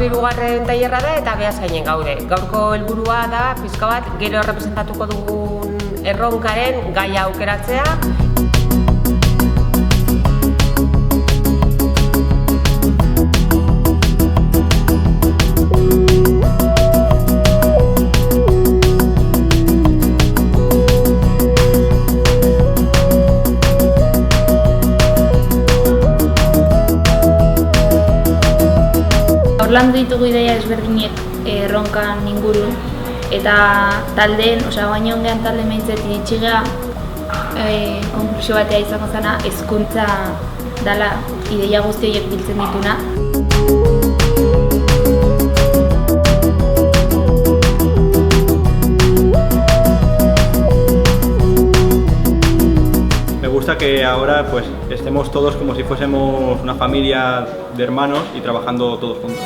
hirugarren tailerra da eta Beasainen gaude. Gaurko helburua da pizka bat gero errepresentatuko dugun erronkaren gaia aukeratzea. Landu ditugu ideia ezberdinek erronkan ingurun eta taldeen, baino ongean talde meintzet itxigea konklusio batea izango zena hezkuntza dala ideia guzti horiek biltzen dituna. Me gusta que ahora pues estemos todos como si fuésemos una familia de hermanos y trabajando todos juntos.